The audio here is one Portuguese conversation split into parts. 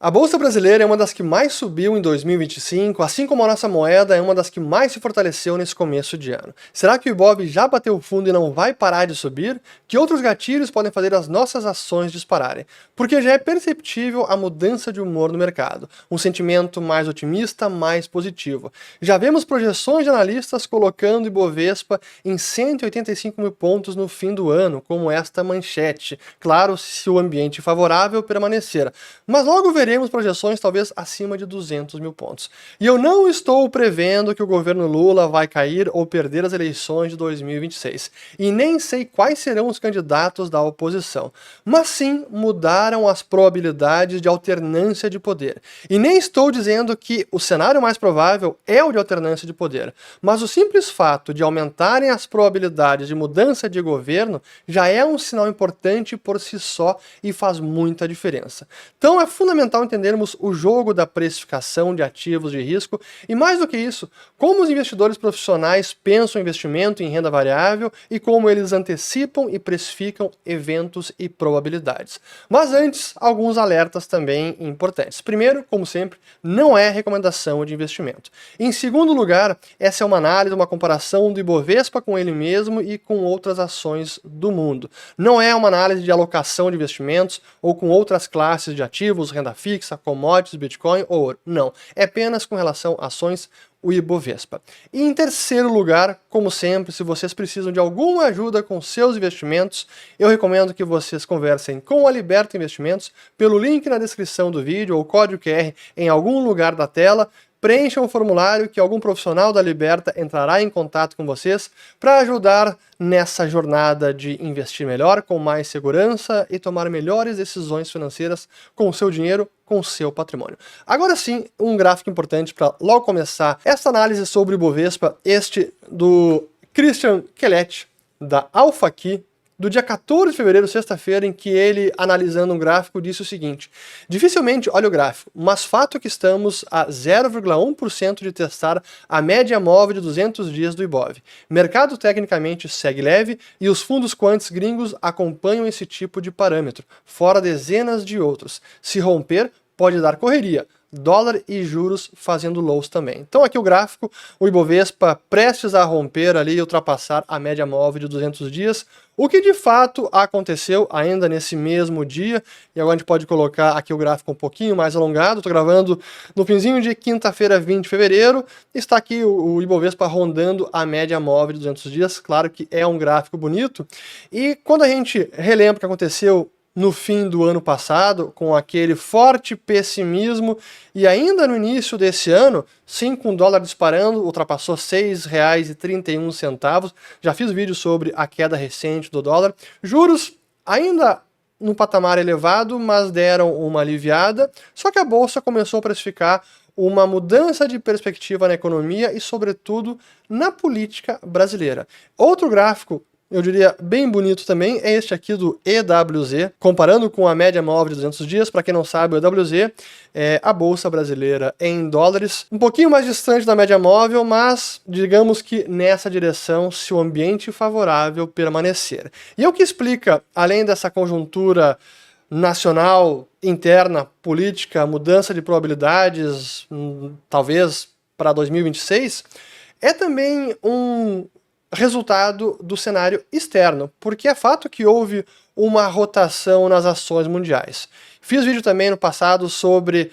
A Bolsa Brasileira é uma das que mais subiu em 2025, assim como a nossa moeda é uma das que mais se fortaleceu nesse começo de ano. Será que o Ibov já bateu o fundo e não vai parar de subir? Que outros gatilhos podem fazer as nossas ações dispararem? Porque já é perceptível a mudança de humor no mercado, um sentimento mais otimista, mais positivo. Já vemos projeções de analistas colocando o Ibovespa em 185 mil pontos no fim do ano, como esta manchete. Claro, se o ambiente favorável permanecer. Mas logo veremos projeções talvez acima de 200 mil pontos. E eu não estou prevendo que o governo Lula vai cair ou perder as eleições de 2026. E nem sei quais serão os candidatos da oposição. Mas sim mudaram as probabilidades de alternância de poder. E nem estou dizendo que o cenário mais provável é o de alternância de poder. Mas o simples fato de aumentarem as probabilidades de mudança de governo já é um sinal importante por si só e faz muita diferença. Então é fundamental entendermos o jogo da precificação de ativos de risco e, mais do que isso, como os investidores profissionais pensam investimento em renda variável e como eles antecipam e precificam eventos e probabilidades. Mas antes, alguns alertas também importantes. Primeiro, como sempre, não é recomendação de investimento. Em segundo lugar, essa é uma análise, uma comparação do Ibovespa com ele mesmo e com outras ações do mundo. Não é uma análise de alocação de investimentos ou com outras classes de ativos, renda fixa, commodities, Bitcoin ou ouro. Não, é apenas com relação a ações, o Ibovespa. E em terceiro lugar, como sempre, se vocês precisam de alguma ajuda com seus investimentos, eu recomendo que vocês conversem com a Liberta Investimentos pelo link na descrição do vídeo ou código QR em algum lugar da tela. Preencham o formulário que algum profissional da Liberta entrará em contato com vocês para ajudar nessa jornada de investir melhor, com mais segurança e tomar melhores decisões financeiras com o seu dinheiro, com o seu patrimônio. Agora sim, um gráfico importante para logo começar essa análise sobre o Ibovespa, este do Christian Kellet, da AlphaKey, do dia 14 de fevereiro, sexta-feira, em que ele, analisando um gráfico, disse o seguinte: dificilmente olha o gráfico, mas fato é que estamos a 0,1% de testar a média móvel de 200 dias do Ibov. Mercado tecnicamente segue leve e os fundos quants gringos acompanham esse tipo de parâmetro, fora dezenas de outros. Se romper, pode dar correria. Dólar e juros fazendo lows também. Então aqui o gráfico, o Ibovespa prestes a romper ali e ultrapassar a média móvel de 200 dias, o que de fato aconteceu ainda nesse mesmo dia, e agora a gente pode colocar aqui o gráfico um pouquinho mais alongado, estou gravando no finzinho de quinta-feira, 20 de fevereiro, está aqui o Ibovespa rondando a média móvel de 200 dias, claro que é um gráfico bonito, e quando a gente relembra o que aconteceu no fim do ano passado, com aquele forte pessimismo, e ainda no início desse ano, sim, com o dólar disparando, ultrapassou R$ 6,31. Já fiz vídeo sobre a queda recente do dólar. Juros ainda num patamar elevado, mas deram uma aliviada, só que a bolsa começou a precificar uma mudança de perspectiva na economia e, sobretudo, na política brasileira. Outro gráfico, eu diria bem bonito também, é este aqui do EWZ, comparando com a média móvel de 200 dias. Para quem não sabe, o EWZ é a Bolsa Brasileira em dólares, um pouquinho mais distante da média móvel, mas digamos que nessa direção, se o ambiente favorável permanecer. E o que explica, além dessa conjuntura nacional, interna, política, mudança de probabilidades, talvez para 2026, é também um resultado do cenário externo, porque é fato que houve uma rotação nas ações mundiais. Fiz vídeo também no passado sobre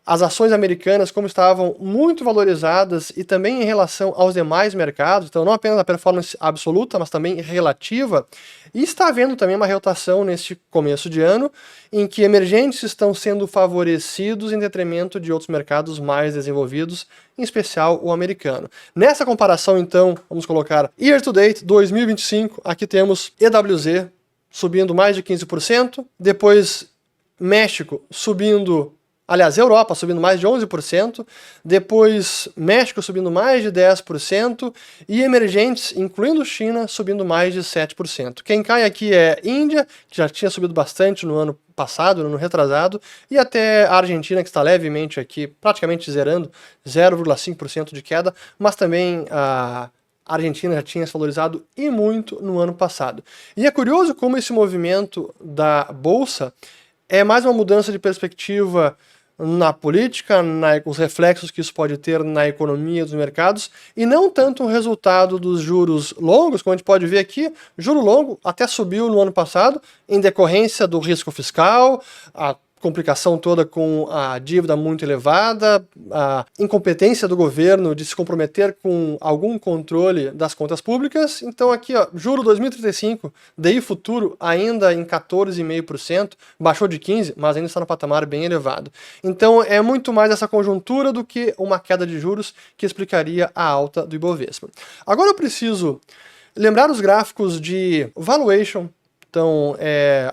as ações americanas, como estavam muito valorizadas e também em relação aos demais mercados, então não apenas a performance absoluta, mas também relativa, e está havendo também uma rotação neste começo de ano, em que emergentes estão sendo favorecidos em detrimento de outros mercados mais desenvolvidos, em especial o americano. Nessa comparação, então, vamos colocar Year to Date 2025, aqui temos EWZ subindo mais de 15%, depois México subindo, aliás, Europa subindo mais de 11%, depois México subindo mais de 10% e emergentes, incluindo China, subindo mais de 7%. Quem cai aqui é Índia, que já tinha subido bastante no ano passado, no ano retrasado, e até a Argentina, que está levemente aqui, praticamente zerando, 0,5% de queda, mas também a Argentina já tinha se valorizado e muito no ano passado. E é curioso como esse movimento da Bolsa é mais uma mudança de perspectiva na política, os reflexos que isso pode ter na economia dos mercados, e não tanto um resultado dos juros longos, como a gente pode ver aqui. Juro longo até subiu no ano passado, em decorrência do risco fiscal, a complicação toda com a dívida muito elevada, a incompetência do governo de se comprometer com algum controle das contas públicas. Então aqui, ó, juro 2035, DI futuro ainda em 14,5%, baixou de 15%, mas ainda está no patamar bem elevado. Então é muito mais essa conjuntura do que uma queda de juros que explicaria a alta do Ibovespa. Agora eu preciso lembrar os gráficos de valuation, então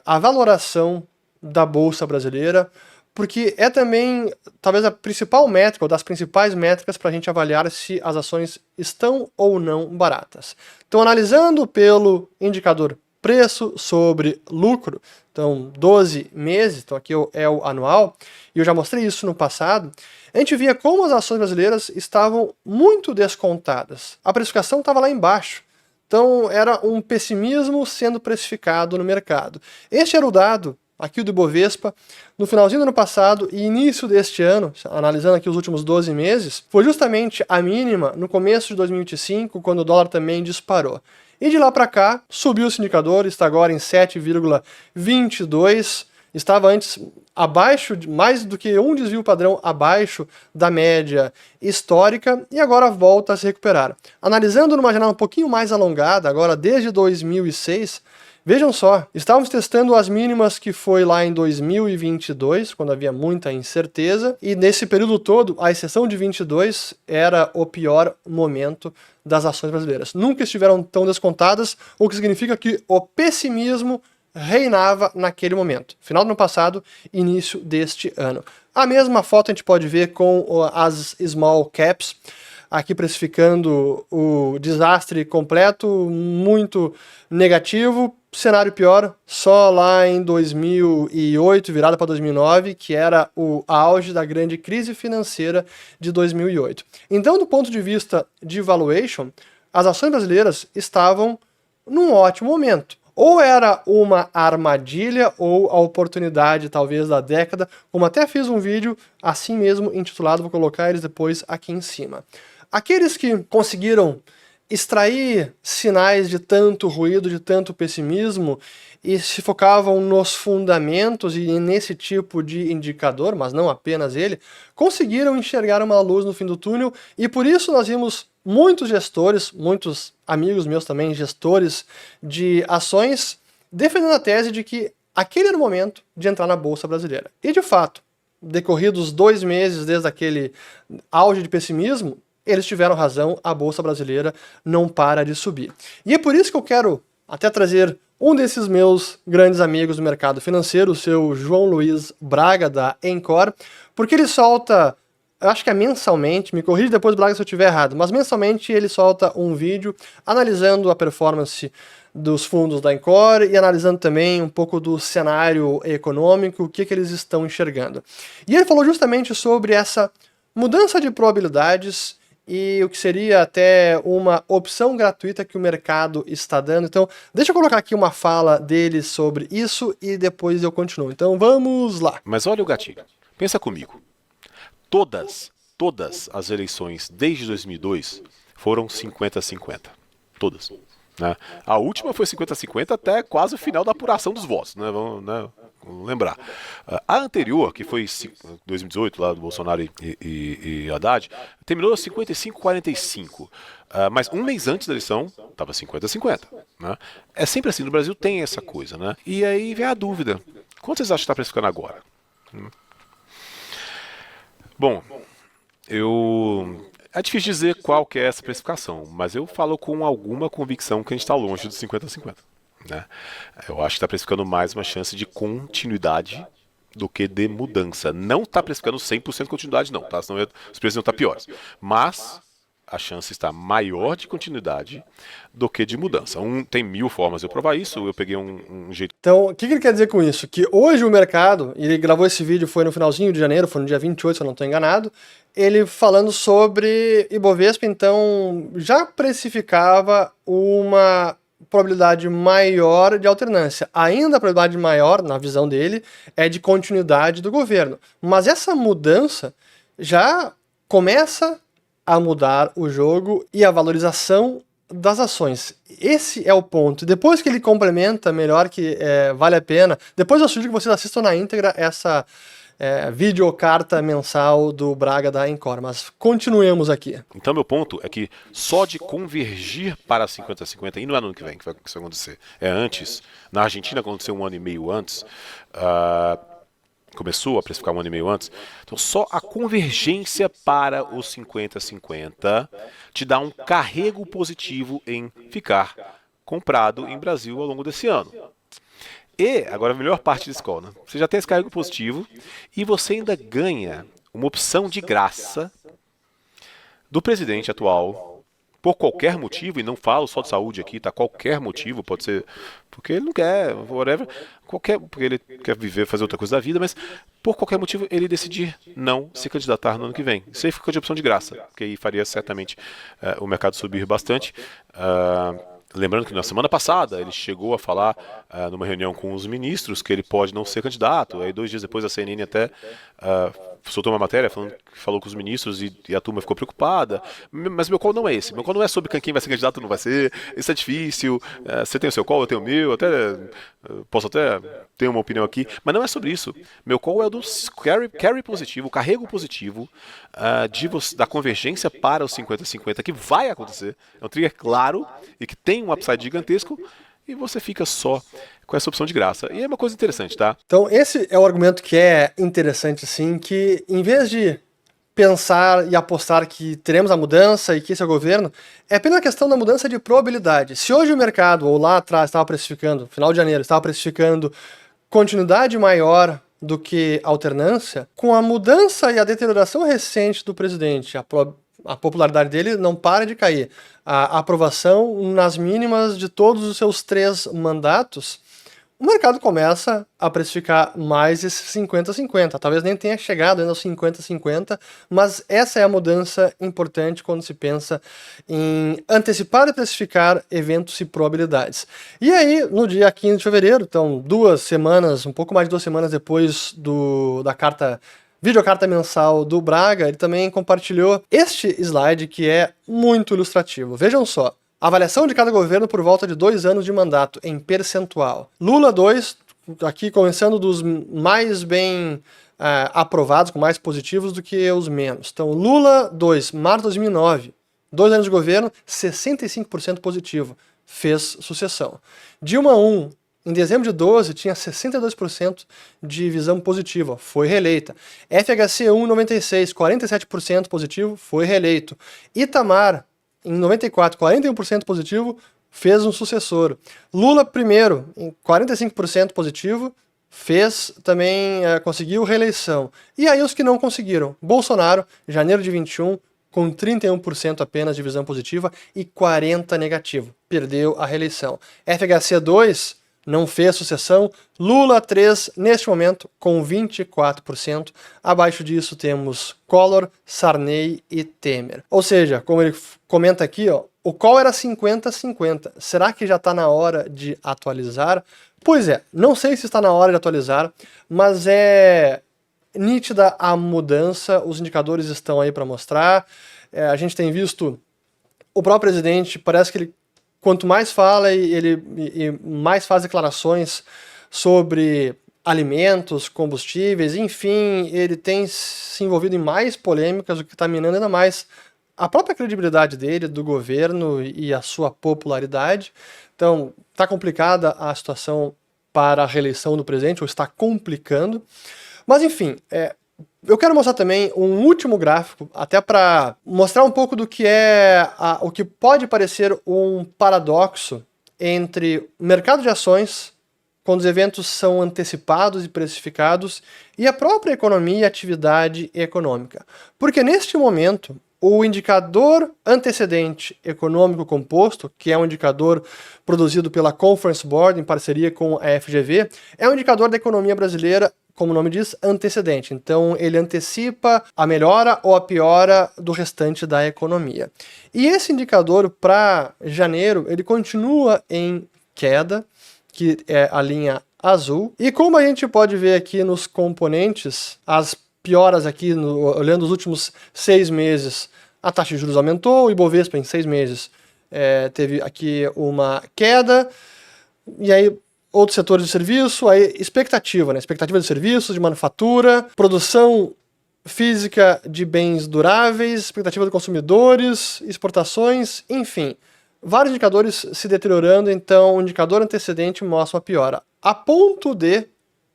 a valoração da Bolsa Brasileira, porque é também talvez a principal métrica, ou das principais métricas para a gente avaliar se as ações estão ou não baratas. Então, analisando pelo indicador preço sobre lucro, então 12 meses, então aqui é o anual, e eu já mostrei isso no passado, a gente via como as ações brasileiras estavam muito descontadas. A precificação estava lá embaixo. Então, era um pessimismo sendo precificado no mercado. Este era o dado aqui do Ibovespa, no finalzinho do ano passado e início deste ano, analisando aqui os últimos 12 meses, foi justamente a mínima no começo de 2025, quando o dólar também disparou. E de lá para cá, subiu esse indicador, está agora em 7,22, estava antes abaixo, mais do que um desvio padrão abaixo da média histórica, e agora volta a se recuperar. Analisando numa janela um pouquinho mais alongada, agora desde 2006, vejam só, estávamos testando as mínimas que foi lá em 2022, quando havia muita incerteza, e nesse período todo, à exceção de 22, era o pior momento das ações brasileiras. Nunca estiveram tão descontadas, o que significa que o pessimismo reinava naquele momento. Final do ano passado, início deste ano. A mesma foto a gente pode ver com as small caps, aqui precificando o desastre completo, muito negativo. Cenário pior, só lá em 2008, virada para 2009, que era o auge da grande crise financeira de 2008. Então, do ponto de vista de valuation, as ações brasileiras estavam num ótimo momento. Ou era uma armadilha ou a oportunidade, talvez, da década, como até fiz um vídeo assim mesmo intitulado, vou colocar eles depois aqui em cima. Aqueles que conseguiram extrair sinais de tanto ruído, de tanto pessimismo, e se focavam nos fundamentos e nesse tipo de indicador, mas não apenas ele, conseguiram enxergar uma luz no fim do túnel, e por isso nós vimos muitos gestores, muitos amigos meus também, gestores de ações, defendendo a tese de que aquele era o momento de entrar na Bolsa Brasileira. E de fato, decorridos 2 meses desde aquele auge de pessimismo, eles tiveram razão, a Bolsa Brasileira não para de subir. E é por isso que eu quero até trazer um desses meus grandes amigos do mercado financeiro, o seu João Luiz Braga, da Encore, porque ele solta, eu acho que é mensalmente, me corrige depois, Braga, se eu estiver errado, mas mensalmente ele solta um vídeo analisando a performance dos fundos da Encore e analisando também um pouco do cenário econômico, o que eles estão enxergando. E ele falou justamente sobre essa mudança de probabilidades e o que seria até uma opção gratuita que o mercado está dando. Então, deixa eu colocar aqui uma fala dele sobre isso e depois eu continuo. Então, vamos lá. Mas olha o gatilho. Pensa comigo. Todas as eleições desde 2002 foram 50-50. Todas. Né? A última foi 50-50 até quase o final da apuração dos votos. Né? Vamos lembrar. A anterior, que foi 2018, lá do Bolsonaro e Haddad, terminou 55-45. Mas um mês antes da eleição, estava 50-50. Né? É sempre assim, no Brasil tem essa coisa. Né? E aí vem a dúvida. Quanto vocês acham que está precificando agora? Bom, é difícil dizer qual que é essa precificação, mas eu falo com alguma convicção que a gente está longe dos 50-50. Né? Eu acho que está precificando mais uma chance de continuidade do que de mudança. Não está precificando 100% de continuidade, não, tá? Senão os preços não estão piores. Mas a chance está maior de continuidade do que de mudança. Tem 1000 formas de eu provar isso, eu peguei um jeito... Então, o que ele quer dizer com isso? Que hoje o mercado, ele gravou esse vídeo, foi no finalzinho de janeiro, foi no dia 28, se eu não estou enganado, ele falando sobre Ibovespa, então, já precificava uma probabilidade maior de alternância. Ainda a probabilidade maior, na visão dele, é de continuidade do governo. Mas essa mudança já começa a mudar o jogo e a valorização das ações. Esse é o ponto. Depois que ele complementa melhor, que vale a pena, depois eu sugiro que vocês assistam na íntegra essa videocarta mensal do Braga da Encore, mas continuemos aqui. Então meu ponto é que só de convergir para 50-50, e não é no ano que vem que vai acontecer, é antes. Na Argentina aconteceu 1 ano e meio antes, começou a precificar 1 ano e meio antes, então só a convergência para os 50-50 te dá um carrego positivo em ficar comprado em Brasil ao longo desse ano. E, agora a melhor parte da escola, né? Você já tem esse carrego positivo e você ainda ganha uma opção de graça do presidente atual, por qualquer motivo, e não falo só de saúde aqui, tá? Qualquer motivo, pode ser porque ele não quer, whatever, porque ele quer viver, fazer outra coisa da vida, mas por qualquer motivo ele decidir não se candidatar no ano que vem. Isso aí fica de opção de graça, porque aí faria certamente o mercado subir bastante. Lembrando que na semana passada ele chegou a falar numa reunião com os ministros que ele pode não ser candidato. Aí 2 dias depois a CNN até soltou uma matéria falou com os ministros e a turma ficou preocupada. Mas meu call não é esse. Meu call não é sobre quem vai ser candidato ou não vai ser. Isso é difícil. Você tem o seu call, eu tenho o meu. Posso até ter uma opinião aqui. Mas não é sobre isso. Meu call é o do carry positivo, o carrego positivo da convergência para os 50-50 que vai acontecer. É um trigger claro e que tem um upside gigantesco e você fica só com essa opção de graça. E é uma coisa interessante, tá? Então esse é o argumento que é interessante, assim, que em vez de pensar e apostar que teremos a mudança e que esse é o governo, é apenas a questão da mudança de probabilidade. Se hoje o mercado, ou lá atrás, estava precificando, final de janeiro, estava precificando continuidade maior do que alternância, com a mudança e a deterioração recente do presidente, a popularidade dele não para de cair. A aprovação nas mínimas de todos os seus 3 mandatos, o mercado começa a precificar mais esses 50-50. Talvez nem tenha chegado ainda aos 50-50, mas essa é a mudança importante quando se pensa em antecipar e precificar eventos e probabilidades. E aí, no dia 15 de fevereiro, então 2 semanas, um pouco mais de 2 semanas depois da videocarta mensal do Braga, ele também compartilhou este slide que é muito ilustrativo. Vejam só. Avaliação de cada governo por volta de 2 anos de mandato, em percentual. Lula 2, aqui começando dos mais bem aprovados, com mais positivos do que os menos. Então, Lula 2, março de 2009, 2 anos de governo, 65% positivo, fez sucessão. Dilma 1, em dezembro de 12, tinha 62% de visão positiva, foi reeleita. FHC 1, 96, 47% positivo, foi reeleito. Itamar, em 94, 41% positivo, fez um sucessor. Lula, primeiro, em 45% positivo, conseguiu reeleição. E aí os que não conseguiram. Bolsonaro, janeiro de 21, com 31% apenas de visão positiva e 40% negativo. Perdeu a reeleição. FHC 2, não fez sucessão. Lula 3, neste momento, com 24%. Abaixo disso temos Collor, Sarney e Temer. Ou seja, como ele comenta aqui, o call era 50-50. Será que já está na hora de atualizar? Pois é, não sei se está na hora de atualizar, mas é nítida a mudança, os indicadores estão aí para mostrar. A gente tem visto o próprio presidente, parece que ele quanto mais fala e mais faz declarações sobre alimentos, combustíveis, enfim, ele tem se envolvido em mais polêmicas, o que está minando ainda mais a própria credibilidade dele, do governo e a sua popularidade. Então, está complicada a situação para a reeleição do presidente, ou está complicando. Mas, enfim, eu quero mostrar também um último gráfico, até para mostrar um pouco do que o que pode parecer um paradoxo entre o mercado de ações, quando os eventos são antecipados e precificados, e a própria economia e atividade econômica. Porque neste momento, o indicador antecedente econômico composto, que é um indicador produzido pela Conference Board em parceria com a FGV, é um indicador da economia brasileira, como o nome diz, antecedente. Então, ele antecipa a melhora ou a piora do restante da economia. E esse indicador, para janeiro, ele continua em queda, que é a linha azul. E como a gente pode ver aqui nos componentes, as pioras aqui, olhando os últimos 6 meses, a taxa de juros aumentou, o Ibovespa em 6 meses teve aqui uma queda, e aí outros setores de serviço, aí expectativa, né? Expectativa de serviços, de manufatura, produção física de bens duráveis, expectativa de consumidores, exportações, enfim. Vários indicadores se deteriorando, então o indicador antecedente mostra uma piora. A ponto de,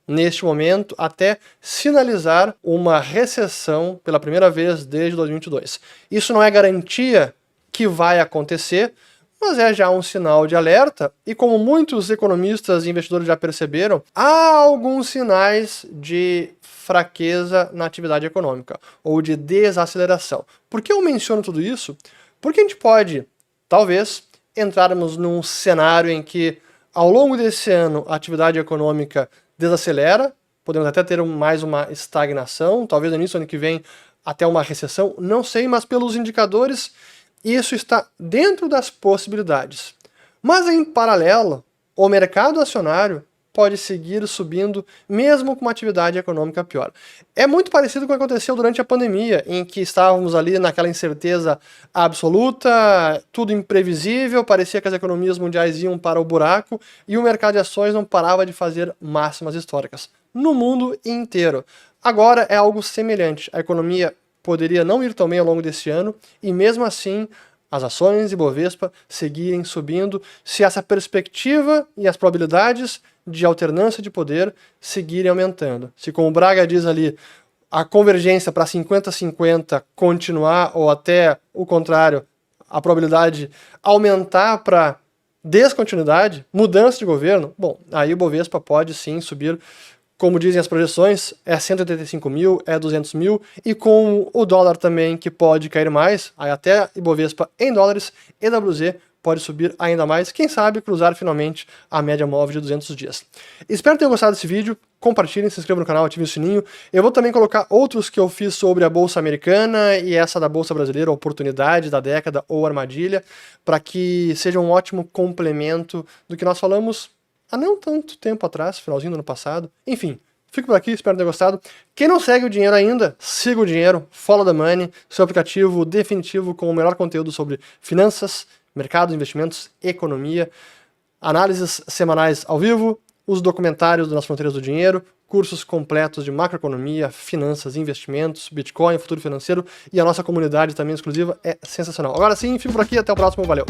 neste momento, até sinalizar uma recessão pela primeira vez desde 2022. Isso não é garantia que vai acontecer, mas é já um sinal de alerta, e como muitos economistas e investidores já perceberam, há alguns sinais de fraqueza na atividade econômica, ou de desaceleração. Por que eu menciono tudo isso? Porque a gente pode, talvez, entrarmos num cenário em que, ao longo desse ano, a atividade econômica desacelera, podemos até ter mais uma estagnação, talvez no início do ano que vem até uma recessão, não sei, mas pelos indicadores isso está dentro das possibilidades. Mas em paralelo, o mercado acionário pode seguir subindo mesmo com uma atividade econômica pior. É muito parecido com o que aconteceu durante a pandemia, em que estávamos ali naquela incerteza absoluta, tudo imprevisível, parecia que as economias mundiais iam para o buraco e o mercado de ações não parava de fazer máximas históricas no mundo inteiro. Agora é algo semelhante. A economia poderia não ir tão bem ao longo desse ano e mesmo assim as ações e Bovespa seguirem subindo se essa perspectiva e as probabilidades de alternância de poder seguirem aumentando. Se, como o Braga diz ali, a convergência para 50-50 continuar, ou até o contrário, a probabilidade aumentar para descontinuidade, mudança de governo, bom, aí o Bovespa pode sim subir, como dizem as projeções, é 185 mil, é 200 mil, e com o dólar também que pode cair mais, aí até Ibovespa em dólares, EWZ pode subir ainda mais, quem sabe cruzar finalmente a média móvel de 200 dias. Espero que tenham gostado desse vídeo, compartilhem, se inscrevam no canal, ativem o sininho. Eu vou também colocar outros que eu fiz sobre a Bolsa Americana e essa da Bolsa Brasileira, oportunidade da década ou armadilha, para que seja um ótimo complemento do que nós falamos há não tanto tempo atrás, finalzinho do ano passado. Enfim, fico por aqui, espero ter gostado. Quem não segue o Dinheiro ainda, siga o Dinheiro, Follow the Money, seu aplicativo definitivo com o melhor conteúdo sobre finanças, mercados, investimentos, economia, análises semanais ao vivo, os documentários das Fronteiras do Dinheiro, cursos completos de macroeconomia, finanças, investimentos, Bitcoin, futuro financeiro, e a nossa comunidade também exclusiva é sensacional. Agora sim, fico por aqui, até o próximo, valeu!